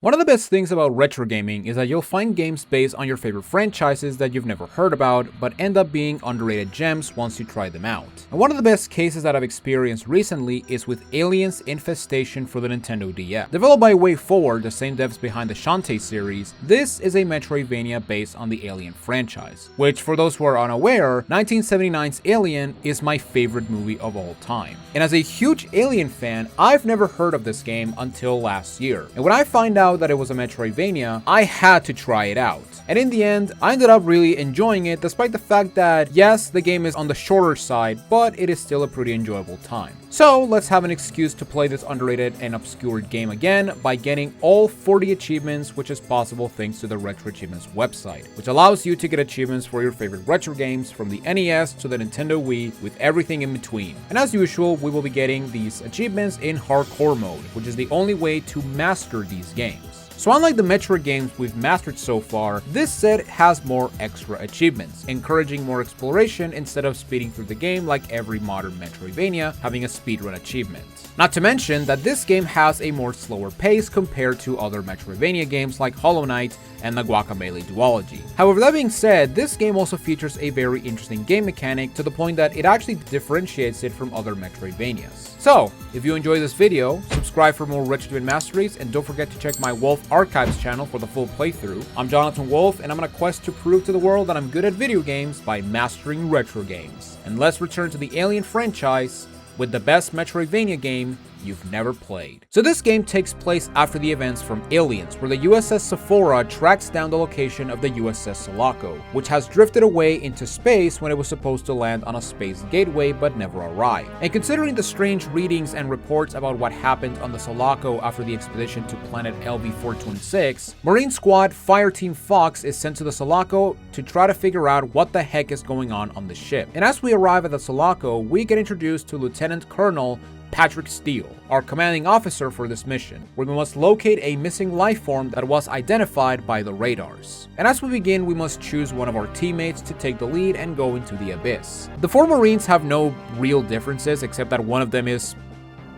One of the best things about retro gaming is that you'll find games based on your favorite franchises that you've never heard about, but end up being underrated gems once you try them out. And one of the best cases that I've experienced recently is with Alien's Infestation for the Nintendo DS. Developed by WayForward, the same devs behind the Shantae series, this is a Metroidvania based on the Alien franchise, which for those who are unaware, 1979's Alien is my favorite movie of all time. And as a huge Alien fan, I've never heard of this game until last year. And when I find out that it was a Metroidvania, I had to try it out. And in the end, I ended up really enjoying it, despite the fact that, yes, the game is on the shorter side, but it is still a pretty enjoyable time. So let's have an excuse to play this underrated and obscured game again by getting all 40 achievements, which is possible thanks to the RetroAchievements website, which allows you to get achievements for your favorite retro games from the NES to the Nintendo Wii with everything in between. And as usual, we will be getting these achievements in hardcore mode, which is the only way to master these games. So unlike the Metroid games we've mastered so far, this set has more extra achievements, encouraging more exploration instead of speeding through the game like every modern Metroidvania having a speedrun achievement. Not to mention that this game has a more slower pace compared to other Metroidvania games like Hollow Knight and the Guacamelee duology. However, that being said, this game also features a very interesting game mechanic to the point that it actually differentiates it from other Metroidvanias. So, if you enjoyed this video, subscribe for more RetroAchievement masteries, and don't forget to check my Wolf Archives channel for the full playthrough. I'm Jonathan Wolf, and I'm on a quest to prove to the world that I'm good at video games by mastering retro games. And let's return to the Alien franchise with the best Metroidvania game you've never played. So this game takes place after the events from Aliens, where the USS Sephora tracks down the location of the USS Sulaco, which has drifted away into space when it was supposed to land on a space gateway but never arrived. And considering the strange readings and reports about what happened on the Sulaco after the expedition to planet LV-426, Marine Squad Fireteam Fox is sent to the Sulaco to try to figure out what the heck is going on the ship. And as we arrive at the Sulaco, we get introduced to Lieutenant Colonel Patrick Steele, our commanding officer for this mission, where we must locate a missing life form that was identified by the radars. And as we begin, we must choose one of our teammates to take the lead and go into the abyss. The four Marines have no real differences except that one of them is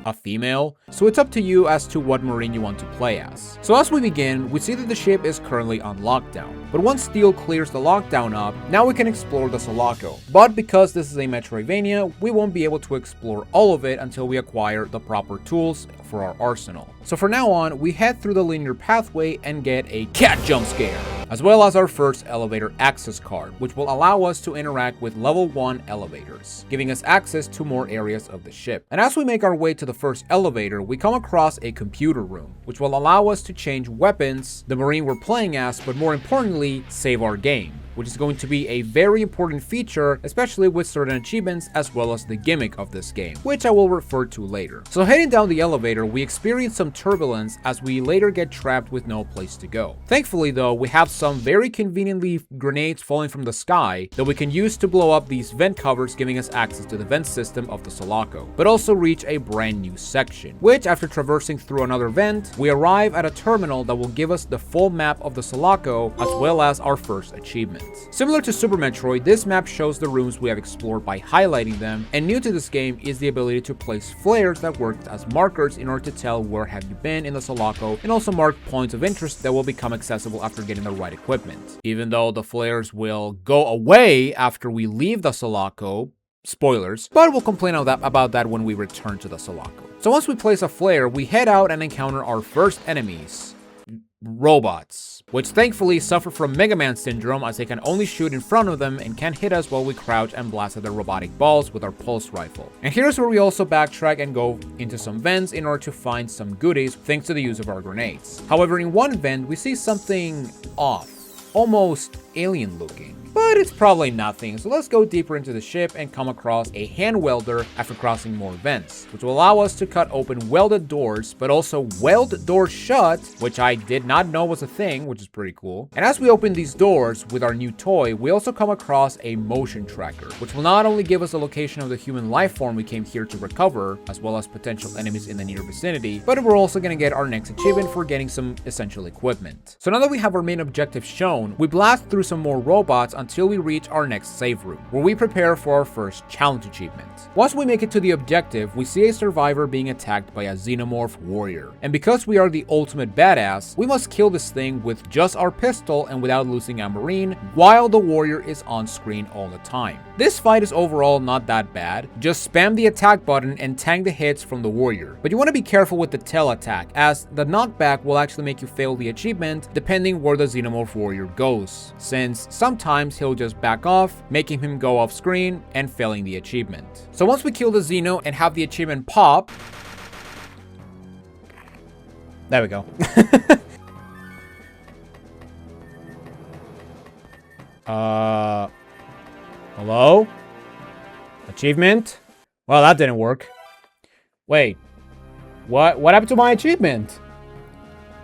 a female, so it's up to you as to what Marine you want to play as. So as we begin, we see that the ship is currently on lockdown, but once Steele clears the lockdown up, now we can explore the Sulaco. But because this is a Metroidvania, we won't be able to explore all of it until we acquire the proper tools for our arsenal. So for now on, we head through the linear pathway and get a cat jump scare, as well as our first elevator access card, which will allow us to interact with level 1 elevators, giving us access to more areas of the ship. And as we make our way to the first elevator, we come across a computer room, which will allow us to change weapons the Marine we're playing as, but more importantly, save our game, which is going to be a very important feature, especially with certain achievements as well as the gimmick of this game, which I will refer to later. So heading down the elevator, we experience some turbulence as we later get trapped with no place to go. Thankfully though, we have some very conveniently grenades falling from the sky that we can use to blow up these vent covers, giving us access to the vent system of the Sulaco, but also reach a brand new section, which after traversing through another vent, we arrive at a terminal that will give us the full map of the Sulaco as well as our first achievement. Similar to Super Metroid, this map shows the rooms we have explored by highlighting them, and new to this game is the ability to place flares that work as markers in order to tell where have you been in the Sulaco, and also mark points of interest that will become accessible after getting the right equipment. Even though the flares will go away after we leave the Sulaco, spoilers, but we'll complain about that when we return to the Sulaco. So once we place a flare, we head out and encounter our first enemies, robots, which thankfully suffer from Mega Man syndrome as they can only shoot in front of them and can't hit us while we crouch and blast at their robotic balls with our pulse rifle. And here's where we also backtrack and go into some vents in order to find some goodies thanks to the use of our grenades. However, in one vent we see something off, almost alien looking. But it's probably nothing, so let's go deeper into the ship and come across a hand welder after crossing more vents, which will allow us to cut open welded doors, but also weld doors shut, which I did not know was a thing, which is pretty cool. And as we open these doors with our new toy, we also come across a motion tracker, which will not only give us the location of the human life form we came here to recover, as well as potential enemies in the near vicinity, but we're also going to get our next achievement for getting some essential equipment. So now that we have our main objective shown, we blast through some more robots until we reach our next save room, where we prepare for our first challenge achievement. Once we make it to the objective, we see a survivor being attacked by a xenomorph warrior. And because we are the ultimate badass, we must kill this thing with just our pistol and without losing a marine, while the warrior is on screen all the time. This fight is overall not that bad. Just spam the attack button and tank the hits from the warrior. But you want to be careful with the tail attack, as the knockback will actually make you fail the achievement depending where the xenomorph warrior goes, since sometimes he'll just back off, making him go off screen and failing the achievement. So once we kill the Xeno and have the achievement pop, there we go. Hello? Achievement? Well, that didn't work. Wait. What happened to my achievement?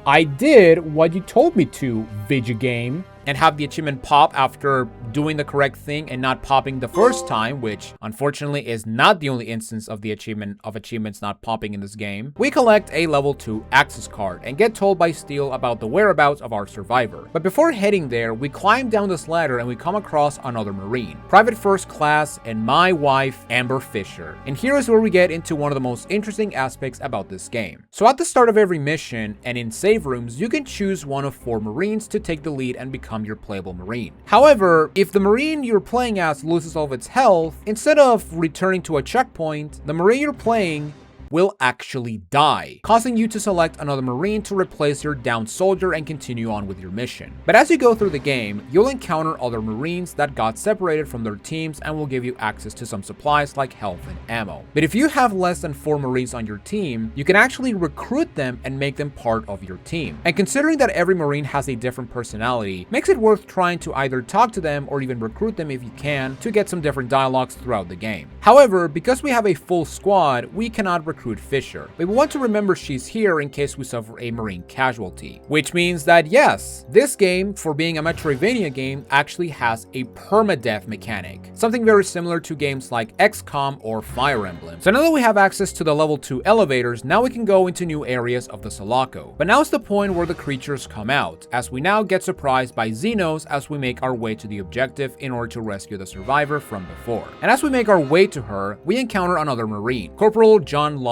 I did what you told me to, video game. And have the achievement pop after doing the correct thing and not popping the first time, which unfortunately is not the only instance of the achievements not popping in this game. We collect a level 2 access card and get told by Steel about the whereabouts of our survivor. But before heading there, we climb down this ladder and we come across another Marine, Private First Class, and my wife, Amber Fisher. And here is where we get into one of the most interesting aspects about this game. So at the start of every mission and in save rooms, you can choose one of 4 Marines to take the lead and become your playable Marine. However, if the Marine you're playing as loses all of its health, instead of returning to a checkpoint, the Marine you're playing will actually die, causing you to select another Marine to replace your downed soldier and continue on with your mission. But as you go through the game, you'll encounter other Marines that got separated from their teams and will give you access to some supplies like health and ammo. But if you have less than 4 Marines on your team, you can actually recruit them and make them part of your team. And considering that every Marine has a different personality, makes it worth trying to either talk to them or even recruit them if you can to get some different dialogues throughout the game. However, because we have a full squad, we cannot recruit Fisher, but we want to remember she's here in case we suffer a Marine casualty. Which means that yes, this game, for being a Metroidvania game, actually has a permadeath mechanic, something very similar to games like XCOM or Fire Emblem. So now that we have access to the level 2 elevators, now we can go into new areas of the Sulaco. But now's the point where the creatures come out, as we now get surprised by Xenos as we make our way to the objective in order to rescue the survivor from before. And as we make our way to her, we encounter another Marine, Corporal John Lawson,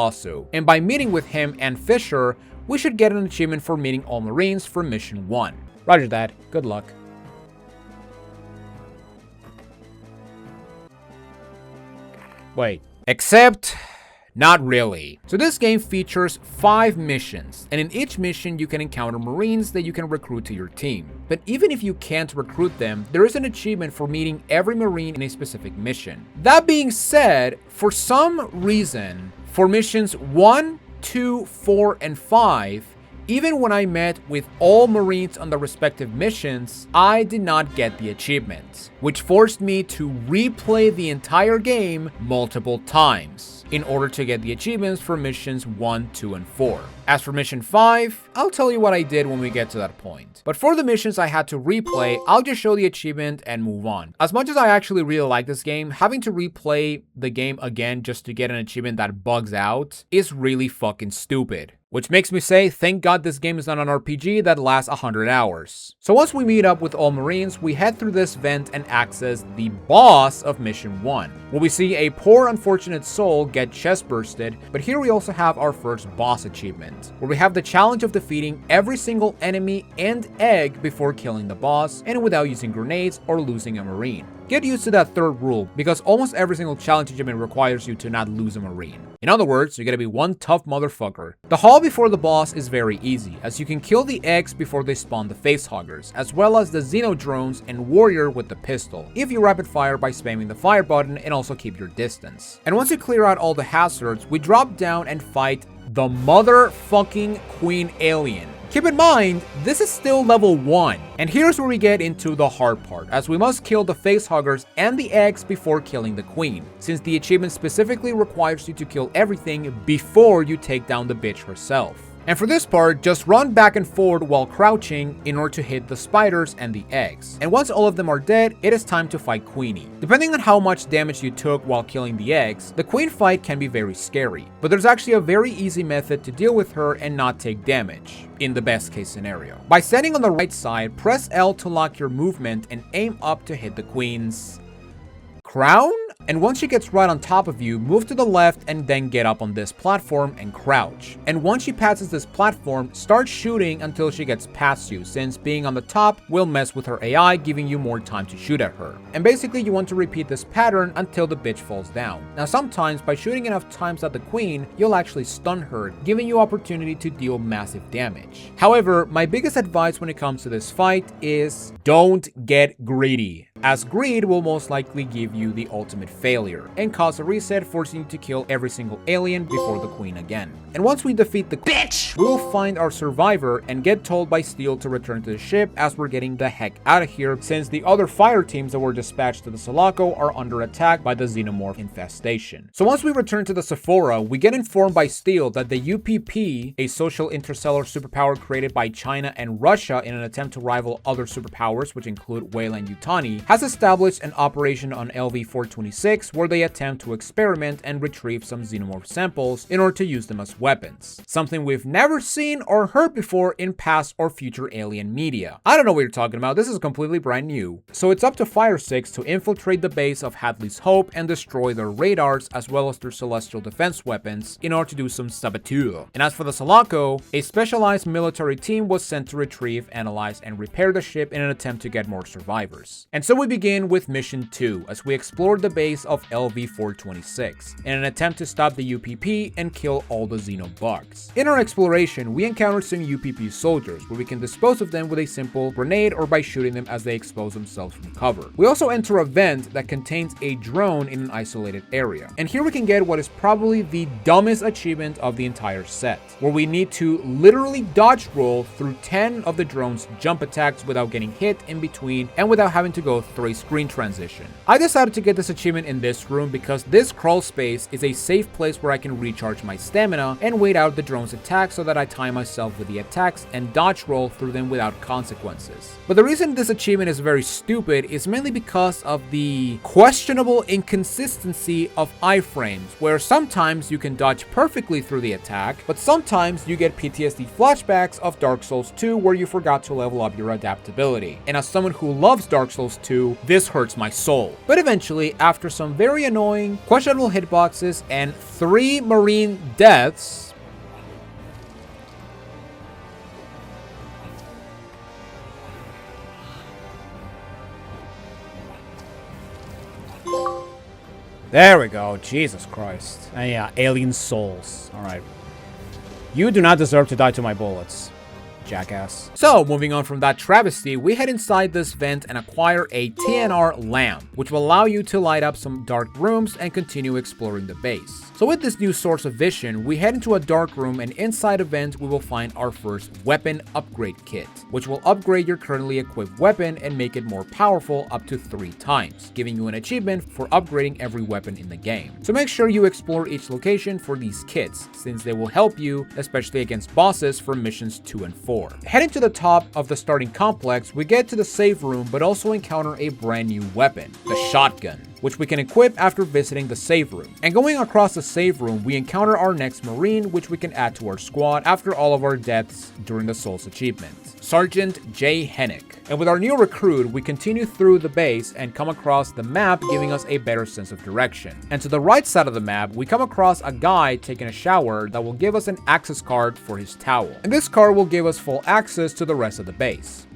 and by meeting with him and Fisher, we should get an achievement for meeting all Marines for mission 1. Roger that, good luck. Wait, except not really. So this game features 5 missions, and in each mission you can encounter Marines that you can recruit to your team. But even if you can't recruit them, there is an achievement for meeting every Marine in a specific mission. That being said, for some reason, for missions 1, 2, 4, and 5, even when I met with all Marines on the respective missions, I did not get the achievements, which forced me to replay the entire game multiple times in order to get the achievements for missions 1, 2, and 4. As for mission 5, I'll tell you what I did when we get to that point. But for the missions I had to replay, I'll just show the achievement and move on. As much as I actually really like this game, having to replay the game again just to get an achievement that bugs out is really fucking stupid. Which makes me say, thank God this game is not an RPG that lasts 100 hours. So once we meet up with all Marines, we head through this vent and access the boss of mission 1, where we see a poor unfortunate soul get chest bursted, but here we also have our first boss achievement, where we have the challenge of defeating every single enemy and egg before killing the boss, and without using grenades or losing a Marine. Get used to that third rule, because almost every single challenge achievement requires you to not lose a Marine. In other words, you gotta be one tough motherfucker. The hall before the boss is very easy, as you can kill the eggs before they spawn the facehuggers, as well as the Xenodrones and Warrior with the pistol, if you rapid fire by spamming the fire button and also keep your distance. And once you clear out all the hazards, we drop down and fight the motherfucking Queen Alien. Keep in mind, this is still level 1, and here's where we get into the hard part, as we must kill the facehuggers and the eggs before killing the queen, since the achievement specifically requires you to kill everything before you take down the bitch herself. And for this part, just run back and forward while crouching in order to hit the spiders and the eggs. And once all of them are dead, it is time to fight Queenie. Depending on how much damage you took while killing the eggs, the Queen fight can be very scary. But there's actually a very easy method to deal with her and not take damage, in the best case scenario. By standing on the right side, press L to lock your movement and aim up to hit the Queen's crown? And once she gets right on top of you, move to the left and then get up on this platform and crouch. And once she passes this platform, start shooting until she gets past you, since being on the top will mess with her AI, giving you more time to shoot at her. And basically you want to repeat this pattern until the bitch falls down. Now sometimes by shooting enough times at the Queen, you'll actually stun her, giving you opportunity to deal massive damage. However, my biggest advice when it comes to this fight is don't get greedy, as greed will most likely give you the ultimate failure and cause a reset, forcing you to kill every single alien before the Queen again. And once we defeat the bitch, we will find our survivor and get told by Steel to return to the ship, as we're getting the heck out of here, since the other fire teams that were dispatched to the Sulaco are under attack by the xenomorph infestation. So once we return to the Sephora, we get informed by Steel that the UPP, a social interstellar superpower created by China and Russia in an attempt to rival other superpowers, which include Weyland-Yutani, has established an operation on LV-426 where they attempt to experiment and retrieve some xenomorph samples in order to use them as weapons. Something we've never seen or heard before in past or future Alien media. I don't know what you're talking about, this is completely brand new. So it's up to Fire 6 to infiltrate the base of Hadley's Hope and destroy their radars as well as their celestial defense weapons in order to do some saboteur. And as for the Sulaco, a specialized military team was sent to retrieve, analyze, and repair the ship in an attempt to get more survivors. And so we begin with Mission 2 as we explore the base of LV-426 in an attempt to stop the UPP and kill all the xenobugs. In our exploration, we encounter some UPP soldiers where we can dispose of them with a simple grenade or by shooting them as they expose themselves from cover. We also enter a vent that contains a drone in an isolated area. And here we can get what is probably the dumbest achievement of the entire set, where we need to literally dodge roll through 10 of the drone's jump attacks without getting hit in between and without having to go through a screen transition. I decided to get this achievement in this room because this crawl space is a safe place where I can recharge my stamina and wait out the drone's attack so that I time myself with the attacks and dodge roll through them without consequences. But the reason this achievement is very stupid is mainly because of the questionable inconsistency of iframes, where sometimes you can dodge perfectly through the attack, but sometimes you get PTSD flashbacks of Dark Souls 2 where you forgot to level up your adaptability. And as someone who loves Dark Souls 2, this hurts my soul. But eventually, after some very annoying, questionable hitboxes and 3 marine deaths, there we go, Jesus Christ. And yeah, alien souls. Alright. You do not deserve to die to my bullets, jackass. So, moving on from that travesty, we head inside this vent and acquire a TNR lamp, which will allow you to light up some dark rooms and continue exploring the base. So with this new source of vision, we head into a dark room, and inside a vent we will find our first weapon upgrade kit, which will upgrade your currently equipped weapon and make it more powerful up to 3 times, giving you an achievement for upgrading every weapon in the game. So make sure you explore each location for these kits, since they will help you, especially against bosses for missions 2 and 4. Heading to the top of the starting complex, we get to the save room but also encounter a brand new weapon, the shotgun, which we can equip after visiting the save room. And going across the save room, we encounter our next Marine, which we can add to our squad after all of our deaths during the Souls achievement, Sergeant J. Hennick. And with our new recruit, we continue through the base and come across the map, giving us a better sense of direction. And to the right side of the map, we come across a guy taking a shower that will give us an access card for his towel. And this card will give us full access to the rest of the base.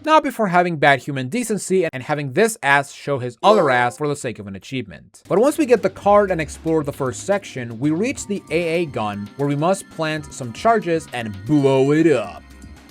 Not before having bad human decency and having this ass show his other ass for the sake of an achievement. But once we get the card and explore the first section, we reach the AA gun, where we must plant some charges and blow it up.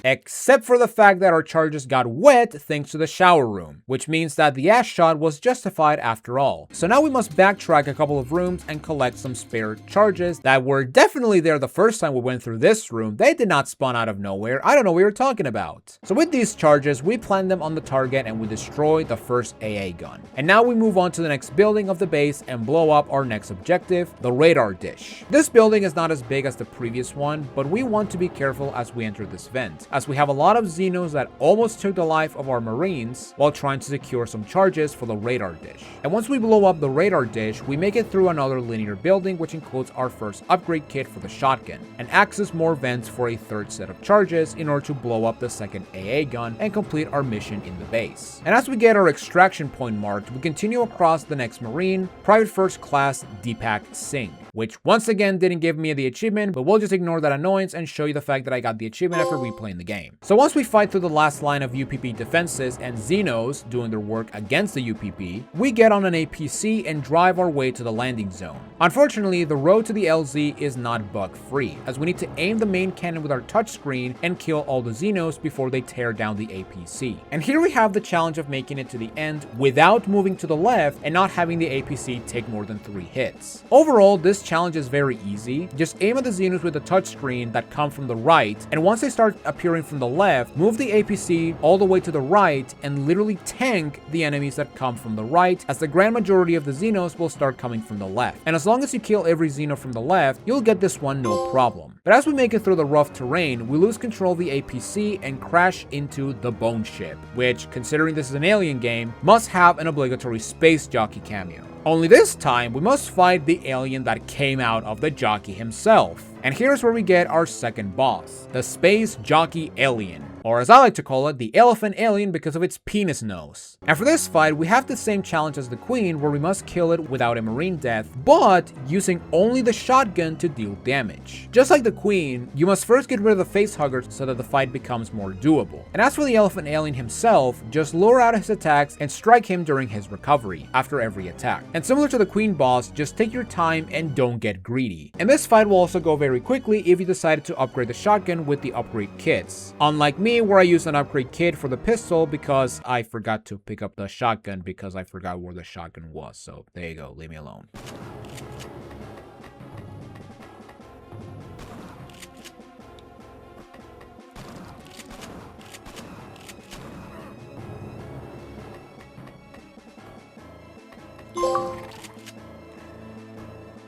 Except for the fact that our charges got wet thanks to the shower room, which means that the ash shot was justified after all. So now we must backtrack a couple of rooms and collect some spare charges that were definitely there the first time we went through this room. They did not spawn out of nowhere. I don't know what you're talking about. So with these charges, we plant them on the target and we destroy the first AA gun. And now we move on to the next building of the base and blow up our next objective, the radar dish. This building is not as big as the previous one, but we want to be careful as we enter this vent, as we have a lot of Xenos that almost took the life of our Marines while trying to secure some charges for the radar dish. And once we blow up the radar dish, we make it through another linear building, which includes our first upgrade kit for the shotgun, and access more vents for a third set of charges in order to blow up the second AA gun and complete our mission in the base. And as we get our extraction point marked, we continue across the next Marine, Private First Class Deepak Singh, which once again didn't give me the achievement, but we'll just ignore that annoyance and show you the fact that I got the achievement after replaying the game. So once we fight through the last line of UPP defenses and Xenos doing their work against the UPP, we get on an APC and drive our way to the landing zone. Unfortunately, the road to the LZ is not bug-free, as we need to aim the main cannon with our touchscreen and kill all the Xenos before they tear down the APC. And here we have the challenge of making it to the end without moving to the left and not having the APC take more than 3 hits. Overall, this challenge is very easy. Just aim at the Xenos with the touchscreen that come from the right, and once they start appearing from the left, move the APC all the way to the right and literally tank the enemies that come from the right, as the grand majority of the Xenos will start coming from the left. And as long as you kill every Xeno from the left, you'll get this one no problem. But as we make it through the rough terrain, we lose control of the APC and crash into the Bone Ship, which, considering this is an Alien game, must have an obligatory space jockey cameo. Only this time, we must fight the alien that came out of the jockey himself. And here's where we get our second boss, the Space Jockey Alien, or as I like to call it, the Elephant Alien because of its penis nose. And for this fight, we have the same challenge as the Queen, where we must kill it without a Marine death, but using only the shotgun to deal damage. Just like the Queen, you must first get rid of the facehuggers so that the fight becomes more doable. And as for the Elephant Alien himself, just lure out his attacks and strike him during his recovery, after every attack. And similar to the Queen boss, just take your time and don't get greedy. And this fight will also go very quickly if you decided to upgrade the shotgun with the upgrade kits. Unlike me, where I used an upgrade kit for the pistol because I forgot to pick up the shotgun because I forgot where the shotgun was. So there you go, leave me alone.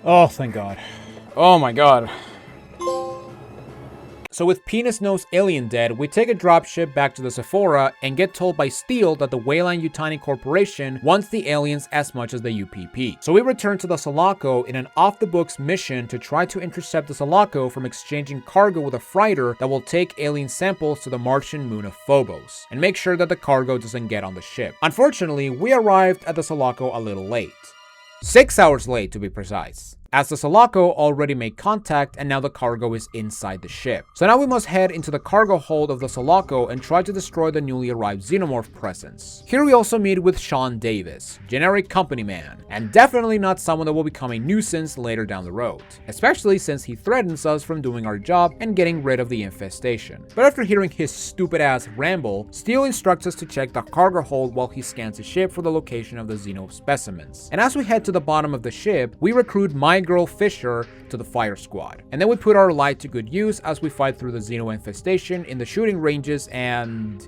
Oh, thank God. Oh my God. So with Penis Nose Alien dead, we take a dropship back to the Sephora and get told by Steele that the Weyland Yutani Corporation wants the aliens as much as the UPP. So we return to the Sulaco in an off-the-books mission to try to intercept the Sulaco from exchanging cargo with a freighter that will take alien samples to the Martian moon of Phobos, and make sure that the cargo doesn't get on the ship. Unfortunately, we arrived at the Sulaco a little late. 6 hours late to be precise, as the Sulaco already made contact and now the cargo is inside the ship. So now we must head into the cargo hold of the Sulaco and try to destroy the newly arrived Xenomorph presence. Here we also meet with Sean Davis, generic company man, and definitely not someone that will become a nuisance later down the road, especially since he threatens us from doing our job and getting rid of the infestation. But after hearing his stupid ass ramble, Steele instructs us to check the cargo hold while he scans the ship for the location of the Xeno specimens. And as we head to the bottom of the ship, we recruit my girl Fisher to the fire squad. And then we put our light to good use as we fight through the Xeno infestation in the shooting ranges and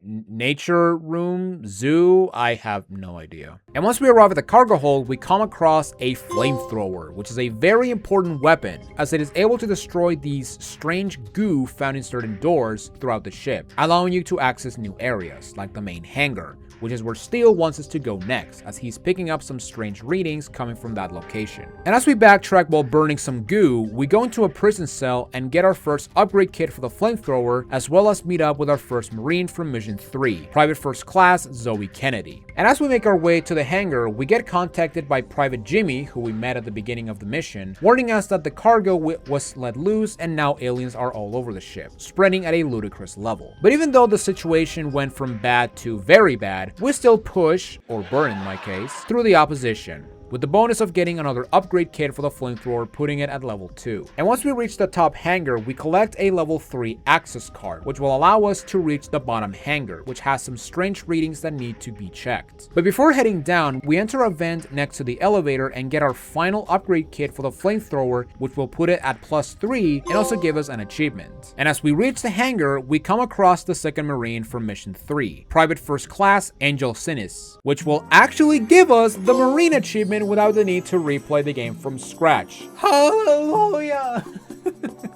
nature room, zoo, I have no idea. And once we arrive at the cargo hold, we come across a flamethrower, which is a very important weapon as it is able to destroy these strange goo found in certain doors throughout the ship, allowing you to access new areas like the main hangar, which is where Steele wants us to go next, as he's picking up some strange readings coming from that location. And as we backtrack while burning some goo, we go into a prison cell and get our first upgrade kit for the flamethrower, as well as meet up with our first Marine from Mission 3, Private First Class Zoe Kennedy. And as we make our way to the hangar, we get contacted by Private Jimmy, who we met at the beginning of the mission, warning us that the cargo was let loose and now aliens are all over the ship, spreading at a ludicrous level. But even though the situation went from bad to very bad, we still push, or burn in my case, through the opposition. with the bonus of getting another upgrade kit for the flamethrower, putting it at level 2. And once we reach the top hangar, we collect a level 3 access card, which will allow us to reach the bottom hangar, which has some strange readings that need to be checked. But before heading down, we enter a vent next to the elevator and get our final upgrade kit for the flamethrower, which will put it at +3 and also give us an achievement. And as we reach the hangar, we come across the second Marine from Mission 3, Private First Class Angel Sinis, which will actually give us the Marine achievement without the need to replay the game from scratch. Hallelujah!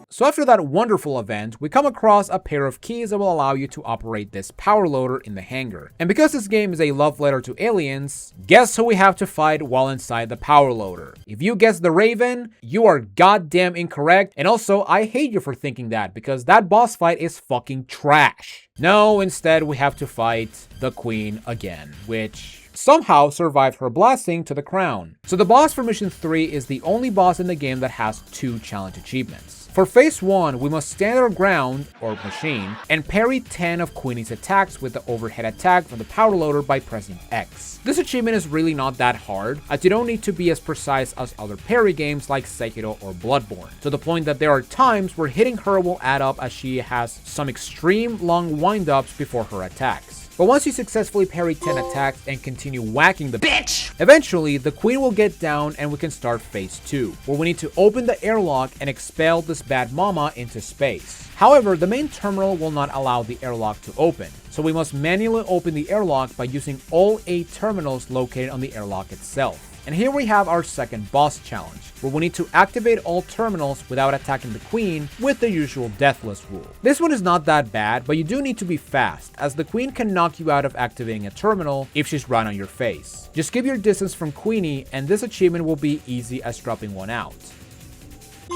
So after that wonderful event, we come across a pair of keys that will allow you to operate this power loader in the hangar. And because this game is a love letter to aliens, guess who we have to fight while inside the power loader? If you guessed the Raven, you are goddamn incorrect. And also, I hate you for thinking that, because that boss fight is fucking trash. No, instead we have to fight the Queen again, which somehow survived her blasting to the crown. So the boss for Mission 3 is the only boss in the game that has 2 challenge achievements. For phase 1, we must stand our ground, or machine, and parry 10 of Queenie's attacks with the overhead attack from the power loader by pressing X. This achievement is really not that hard, as you don't need to be as precise as other parry games like Sekiro or Bloodborne, to the point that there are times where hitting her will add up as she has some extreme long wind-ups before her attacks. But once you successfully parry 10 attacks and continue whacking the bitch, eventually the Queen will get down and we can start phase 2, where we need to open the airlock and expel this bad mama into space. However, the main terminal will not allow the airlock to open, so we must manually open the airlock by using all 8 terminals located on the airlock itself. And here we have our second boss challenge, where we need to activate all terminals without attacking the Queen with the usual deathless rule. This one is not that bad, but you do need to be fast, as the Queen can knock you out of activating a terminal if she's right on your face. Just keep your distance from Queenie, and this achievement will be easy as dropping one out.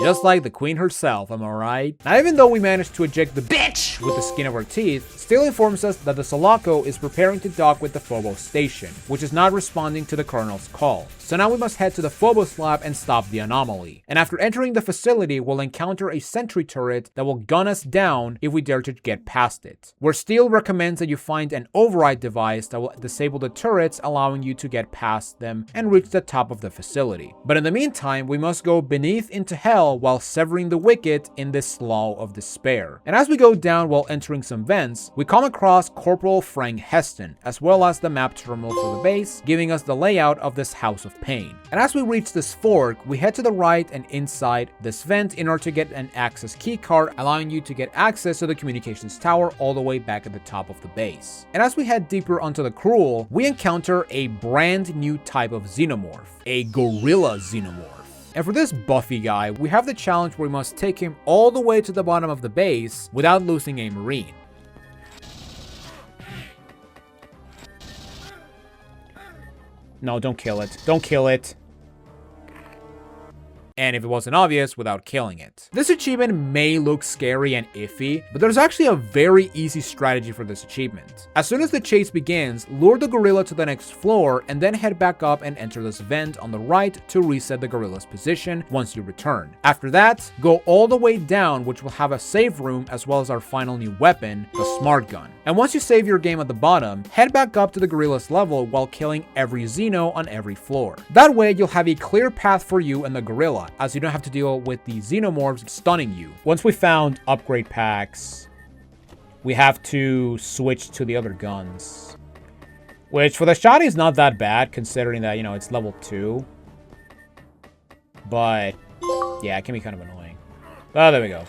Just like the Queen herself, am I right? Now, even though we managed to eject the bitch with the skin of our teeth, still informs us that the Sulaco is preparing to dock with the Phobos station, which is not responding to the Colonel's call. So now we must head to the Phobos lab and stop the anomaly. And after entering the facility, we'll encounter a sentry turret that will gun us down if we dare to get past it. Where Steele recommends that you find an override device that will disable the turrets, allowing you to get past them and reach the top of the facility. But in the meantime, we must go beneath into hell while severing the wicket in this slough of despair. And as we go down while entering some vents, we come across Corporal Frank Heston, as well as the map terminal for the base, giving us the layout of this House of Pain. And as we reach this fork, we head to the right and inside this vent in order to get an access key card, allowing you to get access to the communications tower all the way back at the top of the base. And as we head deeper onto the cruel, we encounter a brand new type of xenomorph, a gorilla xenomorph. And for this Buffy guy, we have the challenge where we must take him all the way to the bottom of the base without losing a Marine. No, don't kill it. Don't kill it. And if it wasn't obvious, without killing it. This achievement may look scary and iffy, but there's actually a very easy strategy for this achievement. As soon as the chase begins, lure the gorilla to the next floor and then head back up and enter this vent on the right to reset the gorilla's position once you return. After that, go all the way down, which will have a save room as well as our final new weapon, the smart gun. And once you save your game at the bottom, head back up to the gorilla's level while killing every Xeno on every floor. That way, you'll have a clear path for you and the gorilla, as you don't have to deal with the xenomorphs stunning you. Once we found upgrade packs, we have to switch to the other guns. Which for the shotty is not that bad, considering that, you know, it's level 2. But yeah, it can be kind of annoying. Oh, there we go.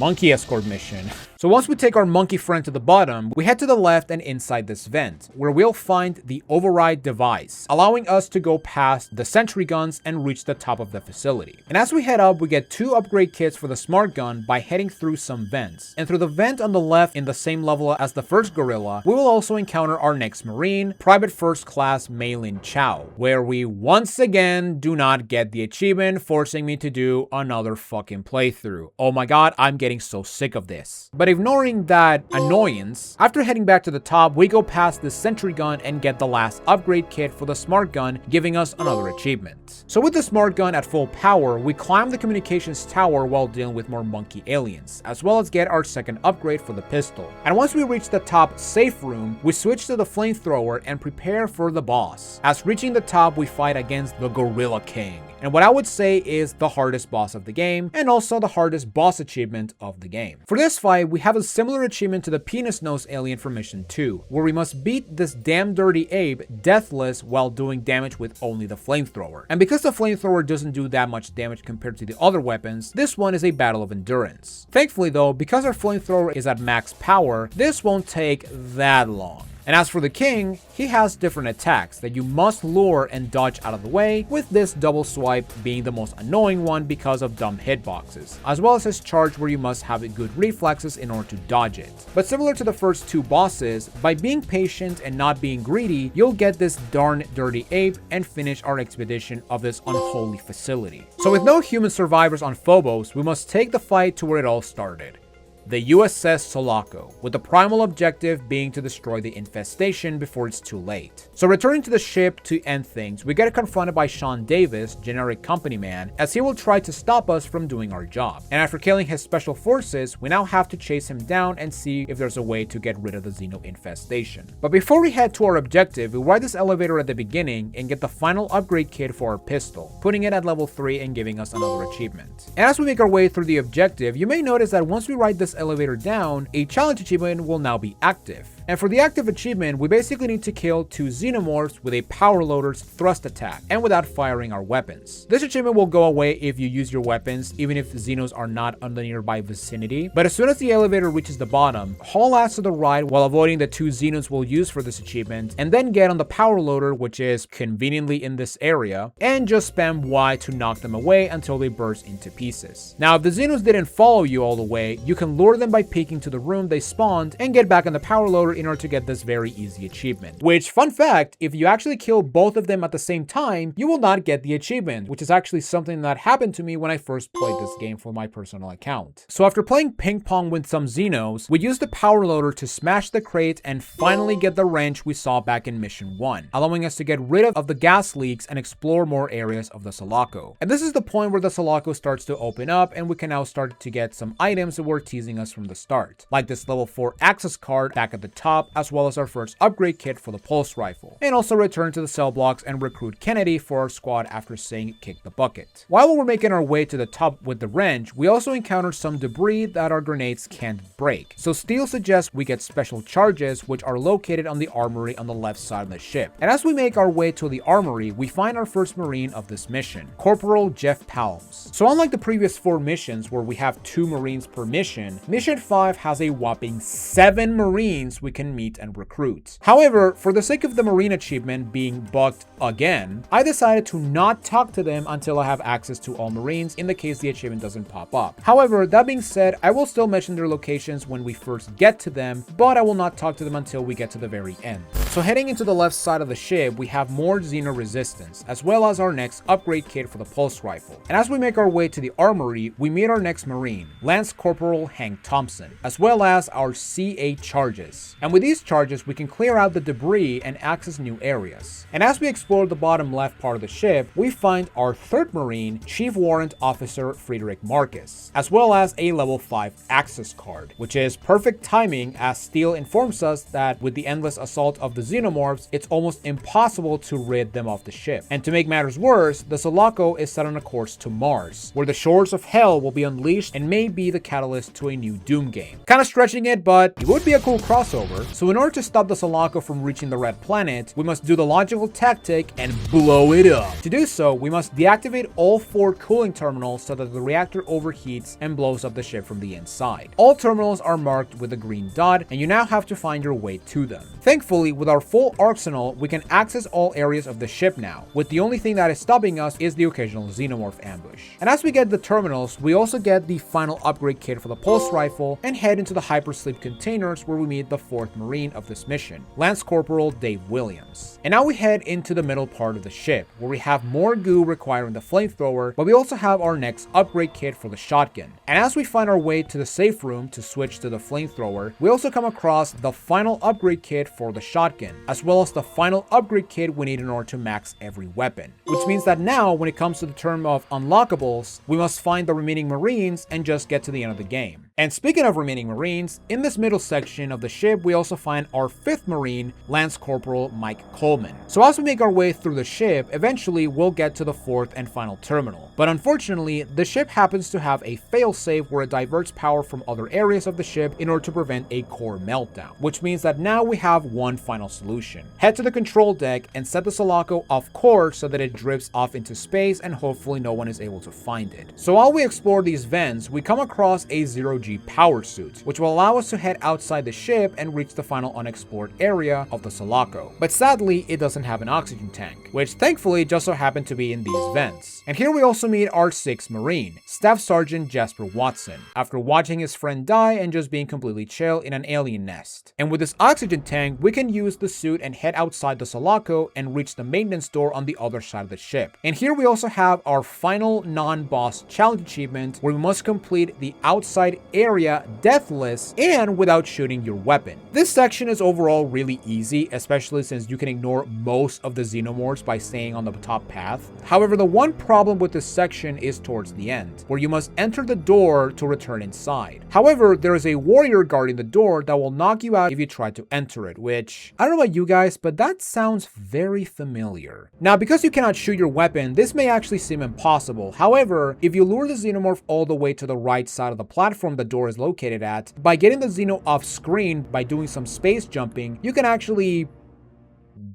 Monkey escort mission. So once we take our monkey friend to the bottom, we head to the left and inside this vent, where we'll find the override device, allowing us to go past the sentry guns and reach the top of the facility. And as we head up, we get 2 upgrade kits for the smart gun by heading through some vents. And through the vent on the left in the same level as the first gorilla, we will also encounter our next Marine, Private First Class Maylin Chow, where we once again do not get the achievement, forcing me to do another fucking playthrough. Oh my god, I'm getting so sick of this. But But ignoring that annoyance, after heading back to the top, we go past the sentry gun and get the last upgrade kit for the smart gun, giving us another achievement. So with the smart gun at full power, we climb the communications tower while dealing with more monkey aliens, as well as get our second upgrade for the pistol. And once we reach the top safe room, we switch to the flamethrower and prepare for the boss. As reaching the top, we fight against the Gorilla King, and what I would say is the hardest boss of the game, and also the hardest boss achievement of the game. For this fight, we have a similar achievement to the penis nose alien from mission 2, where we must beat this damn dirty ape deathless while doing damage with only the flamethrower. And because the flamethrower doesn't do that much damage compared to the other weapons, this one is a battle of endurance. Thankfully though, because our flamethrower is at max power, this won't take that long. And as for the king, he has different attacks that you must lure and dodge out of the way, with this double swipe being the most annoying one because of dumb hitboxes, as well as his charge where you must have good reflexes in order to dodge it. But similar to the first two bosses, by being patient and not being greedy, you'll get this darn dirty ape and finish our expedition of this unholy facility. So with no human survivors on Phobos, we must take the fight to where it all started. The USS Sulaco, with the primal objective being to destroy the infestation before it's too late. So returning to the ship to end things, we get confronted by Sean Davis, generic company man, as he will try to stop us from doing our job. And after killing his special forces, we now have to chase him down and see if there's a way to get rid of the Xeno infestation. But before we head to our objective, we ride this elevator at the beginning and get the final upgrade kit for our pistol, putting it at level 3 and giving us another achievement. And as we make our way through the objective, you may notice that once we ride this elevator down, a challenge achievement will now be active. And for the active achievement, we basically need to kill 2 xenomorphs with a power loader's thrust attack and without firing our weapons. This achievement will go away if you use your weapons, even if xenos are not on the nearby vicinity. But as soon as the elevator reaches the bottom, haul ass to the right while avoiding the 2 xenos we'll use for this achievement, and then get on the power loader, which is conveniently in this area, and just spam Y to knock them away until they burst into pieces. Now, if the xenos didn't follow you all the way, you can lure them by peeking to the room they spawned and get back on the power loader in order to get this very easy achievement. Which, fun fact, if you actually kill both of them at the same time, you will not get the achievement, which is actually something that happened to me when I first played this game for my personal account. So after playing ping pong with some Xenos, we used the power loader to smash the crate and finally get the wrench we saw back in mission 1, allowing us to get rid of the gas leaks and explore more areas of the Sulaco. And this is the point where the Sulaco starts to open up and we can now start to get some items that were teasing us from the start, like this level 4 access card back at the top, as well as our first upgrade kit for the pulse rifle, and also return to the cell blocks and recruit Kennedy for our squad after saying kick the bucket. While we're making our way to the top with the wrench, we also encounter some debris that our grenades can't break. So Steele suggests we get special charges which are located on the armory on the left side of the ship. And as we make our way to the armory, we find our first Marine of this mission, Corporal Jeff Palms. So unlike the previous 4 missions where we have 2 Marines per mission, Mission 5 has a whopping 7 Marines we can meet and recruit. However, for the sake of the Marine achievement being bugged again, I decided to not talk to them until I have access to all Marines in the case the achievement doesn't pop up. However, that being said, I will still mention their locations when we first get to them, but I will not talk to them until we get to the very end. So heading into the left side of the ship, we have more Xeno resistance, as well as our next upgrade kit for the pulse rifle. And as we make our way to the armory, we meet our next Marine, Lance Corporal Hank Thompson, as well as our C8 charges. And with these charges, we can clear out the debris and access new areas. And as we explore the bottom left part of the ship, we find our 3rd Marine, Chief Warrant Officer Frederick Marcus, as well as a level 5 access card, which is perfect timing as Steele informs us that with the endless assault of the Xenomorphs, it's almost impossible to rid them of the ship. And to make matters worse, the Sulaco is set on a course to Mars, where the shores of hell will be unleashed and may be the catalyst to a new Doom game. Kinda stretching it, but it would be a cool crossover. So in order to stop the Sulaco from reaching the red planet, we must do the logical tactic and blow it up. To do so, we must deactivate all 4 cooling terminals so that the reactor overheats and blows up the ship from the inside. All terminals are marked with a green dot, and you now have to find your way to them. Thankfully, with our full arsenal, we can access all areas of the ship now, with the only thing that is stopping us is the occasional xenomorph ambush. And as we get the terminals, we also get the final upgrade kit for the pulse rifle and head into the hypersleep containers where we meet the 4th Marine of this mission, Lance Corporal Dave Williams. And now we head into the middle part of the ship, where we have more goo requiring the flamethrower, but we also have our next upgrade kit for the shotgun. And as we find our way to the safe room to switch to the flamethrower, we also come across the final upgrade kit for the shotgun, as well as the final upgrade kit we need in order to max every weapon. Which means that now, when it comes to the term of unlockables, we must find the remaining Marines and just get to the end of the game. And speaking of remaining Marines, in this middle section of the ship, we also find our 5th Marine, Lance Corporal Mike Coleman. So as we make our way through the ship, eventually we'll get to the 4th and final terminal. But unfortunately, the ship happens to have a failsafe where it diverts power from other areas of the ship in order to prevent a core meltdown, which means that now we have one final solution. Head to the control deck and set the Sulaco off course so that it drifts off into space and hopefully no one is able to find it. So while we explore these vents, we come across a 0G power suit, which will allow us to head outside the ship and reach the final unexplored area of the Sulaco. But sadly, it doesn't have an oxygen tank, which thankfully just so happened to be in these vents. And here we also meet our 6th Marine, Staff Sergeant Jasper Watson, after watching his friend die and just being completely chill in an alien nest. And with this oxygen tank, we can use the suit and head outside the Sulaco and reach the maintenance door on the other side of the ship. And here we also have our final non-boss challenge achievement, where we must complete the outside area deathless and without shooting your weapon. This section is overall really easy, especially since you can ignore most of the xenomorphs by staying on the top path. However, the one problem with this section is towards the end, where you must enter the door to return inside. However, there is a warrior guarding the door that will knock you out if you try to enter it, which, I don't know about you guys, but that sounds very familiar. Now, because you cannot shoot your weapon, this may actually seem impossible. However, if you lure the xenomorph all the way to the right side of the platform the door is located at, by getting the xeno off screen by doing some space jumping, you can actually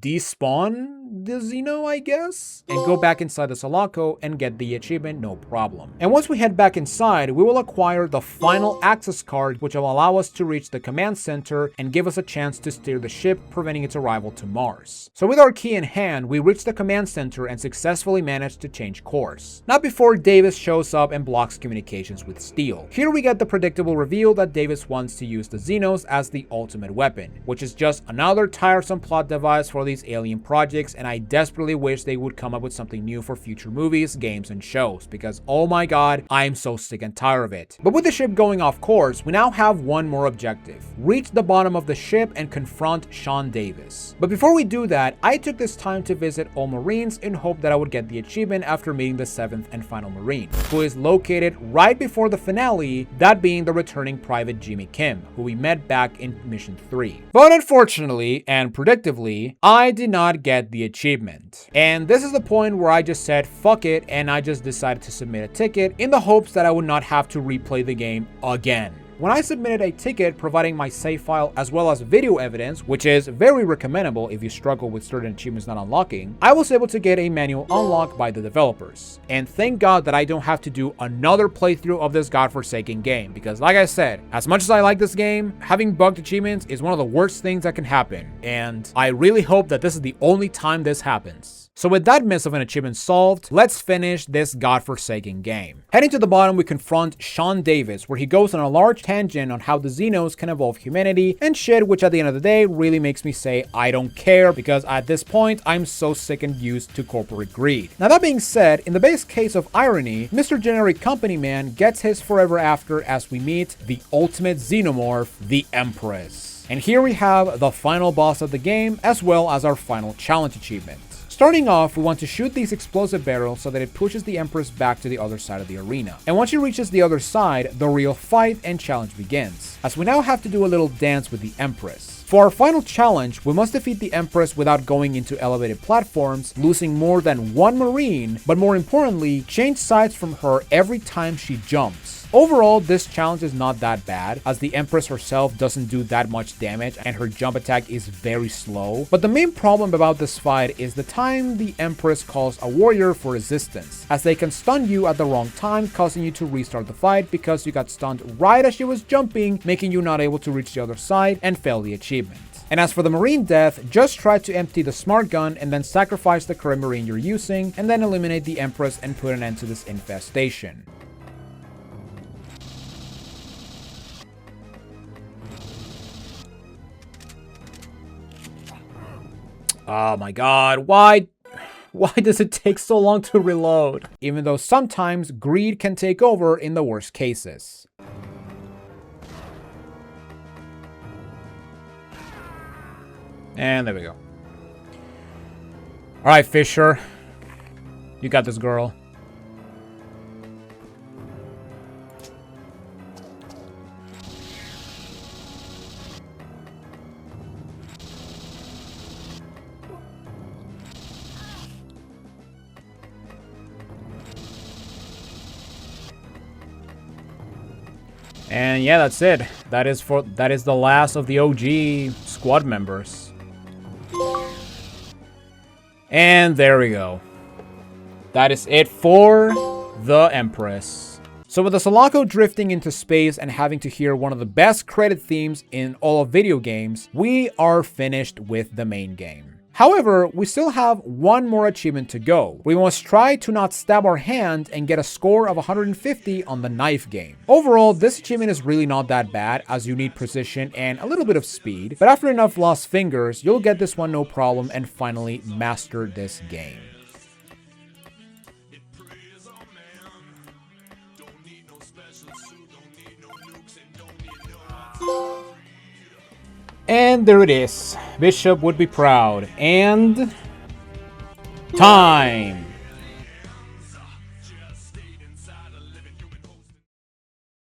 despawn the Xeno, I guess, and go back inside the Sulaco and get the achievement no problem. And once we head back inside, we will acquire the final access card, which will allow us to reach the command center and give us a chance to steer the ship, preventing its arrival to Mars. So with our key in hand, we reach the command center and successfully manage to change course. Not before Davis shows up and blocks communications with Steel. Here we get the predictable reveal that Davis wants to use the Xenos as the ultimate weapon, which is just another tiresome plot device for these alien projects, and I desperately wish they would come up with something new for future movies, games, and shows, because oh my god, I am so sick and tired of it. But with the ship going off course, we now have one more objective: reach the bottom of the ship and confront Sean Davis. But before we do that, I took this time to visit all Marines in hope that I would get the achievement after meeting the 7th and final Marine, who is located right before the finale, that being the returning Private Jimmy Kim, who we met back in Mission 3. But unfortunately, and predictably, I did not get the achievement. And this is the point where I just said fuck it, and I just decided to submit a ticket in the hopes that I would not have to replay the game again. When I submitted a ticket providing my save file as well as video evidence, which is very recommendable if you struggle with certain achievements not unlocking, I was able to get a manual unlock by the developers. And thank God that I don't have to do another playthrough of this godforsaken game, because like I said, as much as I like this game, having bugged achievements is one of the worst things that can happen, and I really hope that this is the only time this happens. So with that mess of an achievement solved, let's finish this godforsaken game. Heading to the bottom, we confront Sean Davis, where he goes on a large tangent on how the Xenos can evolve humanity and shit, which at the end of the day really makes me say I don't care, because at this point I'm so sick and used to corporate greed. Now that being said, in the base case of irony, Mr. Generic Company Man gets his forever after as we meet the ultimate xenomorph, the Empress. And here we have the final boss of the game, as well as our final challenge achievement. Starting off, we want to shoot these explosive barrels so that it pushes the Empress back to the other side of the arena. And once she reaches the other side, the real fight and challenge begins, as we now have to do a little dance with the Empress. For our final challenge, we must defeat the Empress without going into elevated platforms, losing more than one Marine, but more importantly, change sides from her every time she jumps. Overall, this challenge is not that bad, as the Empress herself doesn't do that much damage and her jump attack is very slow. But the main problem about this fight is the time the Empress calls a warrior for resistance, as they can stun you at the wrong time, causing you to restart the fight because you got stunned right as she was jumping, making you not able to reach the other side and fail the achievement. And as for the Marine death, just try to empty the smart gun and then sacrifice the current Marine you're using, and then eliminate the Empress and put an end to this infestation. Oh my god, why does it take so long to reload? Even though sometimes greed can take over in the worst cases. And there we go. Alright, Fisher. You got this, girl. And yeah, that's it. That is the last of the OG squad members. And there we go. That is it for the Empress. So with the Sulaco drifting into space and having to hear one of the best credit themes in all of video games, we are finished with the main game. However, we still have one more achievement to go. We must try to not stab our hand and get a score of 150 on the knife game. Overall, this achievement is really not that bad, as you need precision and a little bit of speed, but after enough lost fingers, you'll get this one no problem and finally master this game. And there it is. Bishop would be proud. And time.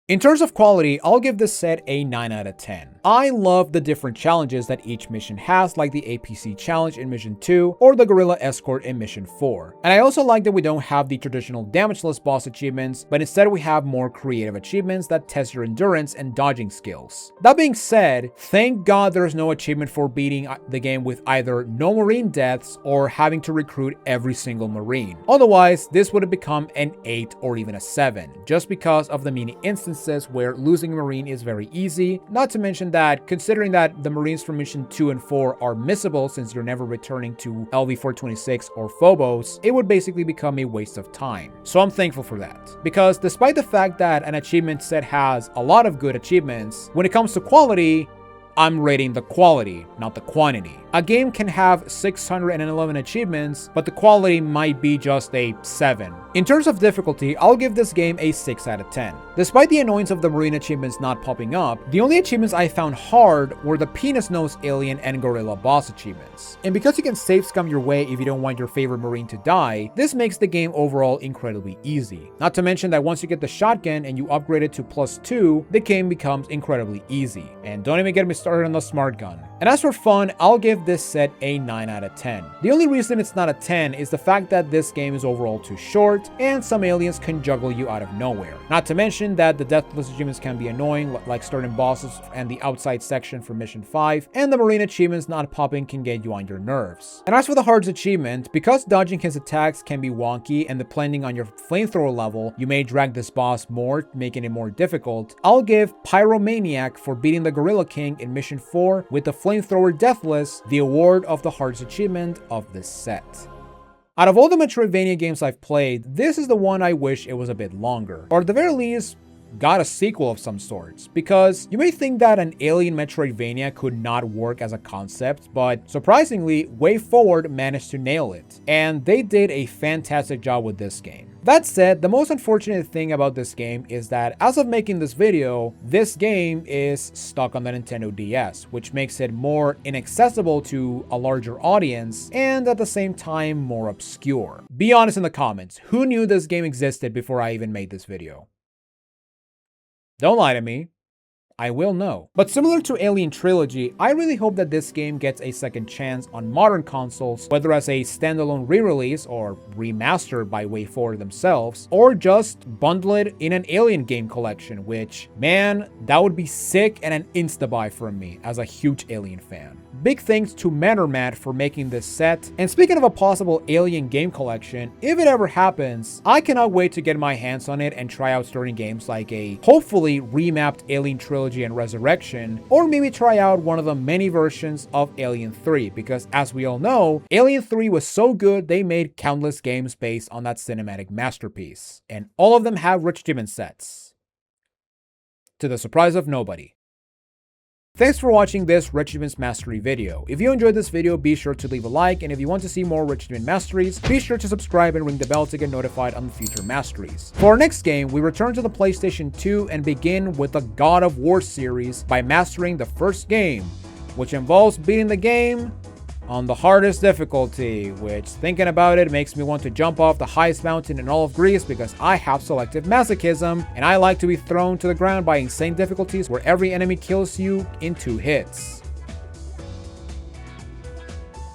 In terms of quality, I'll give this set a 9 out of 10. I love the different challenges that each mission has, like the APC challenge in Mission 2 or the Gorilla Escort in Mission 4. And I also like that we don't have the traditional damageless boss achievements, but instead we have more creative achievements that test your endurance and dodging skills. That being said, thank God there's no achievement for beating the game with either no Marine deaths or having to recruit every single Marine. Otherwise, this would have become an 8 or even a 7, just because of the many instances where losing a Marine is very easy, not to mention that considering that the Marines from Mission 2 and 4 are missable since you're never returning to LV-426 or Phobos, it would basically become a waste of time. So I'm thankful for that. Because despite the fact that an achievement set has a lot of good achievements, when it comes to quality, I'm rating the quality, not the quantity. A game can have 611 achievements, but the quality might be just a 7. In terms of difficulty, I'll give this game a 6 out of 10. Despite the annoyance of the Marine achievements not popping up, the only achievements I found hard were the Penis Nose Alien and Gorilla Boss achievements. And because you can safe scum your way if you don't want your favorite Marine to die, this makes the game overall incredibly easy. Not to mention that once you get the shotgun and you upgrade it to +2, the game becomes incredibly easy. And don't even get me started on the smart gun. And as for fun, I'll give this set a 9 out of 10. The only reason it's not a 10 is the fact that this game is overall too short, and some aliens can juggle you out of nowhere. Not to mention that the deathless achievements can be annoying, like starting bosses and the outside section for Mission 5, and the Marine achievements not popping can get you on your nerves. And as for the Hearts achievement, because dodging his attacks can be wonky, and depending on your flamethrower level, you may drag this boss more, making it more difficult, I'll give Pyromaniac for beating the Gorilla King in Mission 4 with the Flamethrower Deathless the award of the Hearts achievement of this set. Out of all the Metroidvania games I've played, this is the one I wish it was a bit longer, or at the very least, got a sequel of some sorts, because you may think that an Alien Metroidvania could not work as a concept, but surprisingly, WayForward managed to nail it, and they did a fantastic job with this game. That said, the most unfortunate thing about this game is that as of making this video, this game is stuck on the Nintendo DS, which makes it more inaccessible to a larger audience and at the same time more obscure. Be honest in the comments, who knew this game existed before I even made this video? Don't lie to me. I will know. But similar to Alien Trilogy, I really hope that this game gets a second chance on modern consoles, whether as a standalone re-release or remastered by WayForward themselves, or just bundle it in an Alien game collection, which, man, that would be sick and an insta-buy from me as a huge Alien fan. Big thanks to Mattermat for making this set. And speaking of a possible Alien game collection, if it ever happens, I cannot wait to get my hands on it and try out certain games like a hopefully remapped Alien Trilogy and Resurrection, or maybe try out one of the many versions of Alien 3, because as we all know, Alien 3 was so good they made countless games based on that cinematic masterpiece. And all of them have RetroAchievement sets, to the surprise of nobody. Thanks for watching this RetroAchievements Mastery video. If you enjoyed this video, be sure to leave a like, and if you want to see more RetroAchievement Masteries, be sure to subscribe and ring the bell to get notified on future Masteries. For our next game, we return to the PlayStation 2 and begin with the God of War series by mastering the first game, which involves beating the game on the hardest difficulty, which, thinking about it, makes me want to jump off the highest mountain in all of Greece because I have selective masochism and I like to be thrown to the ground by insane difficulties where every enemy kills you in 2 hits.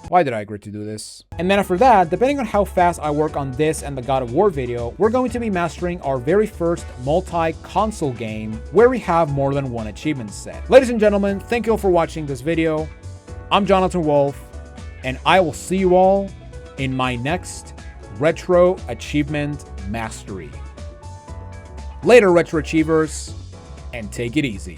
Why did I agree to do this? And then after that, depending on how fast I work on this and the God of War video, we're going to be mastering our very first multi-console game where we have more than one achievement set. Ladies and gentlemen, thank you all for watching this video. I'm Jonathan Wolf, and I will see you all in my next Retro Achievement Mastery. Later, Retro Achievers, and take it easy.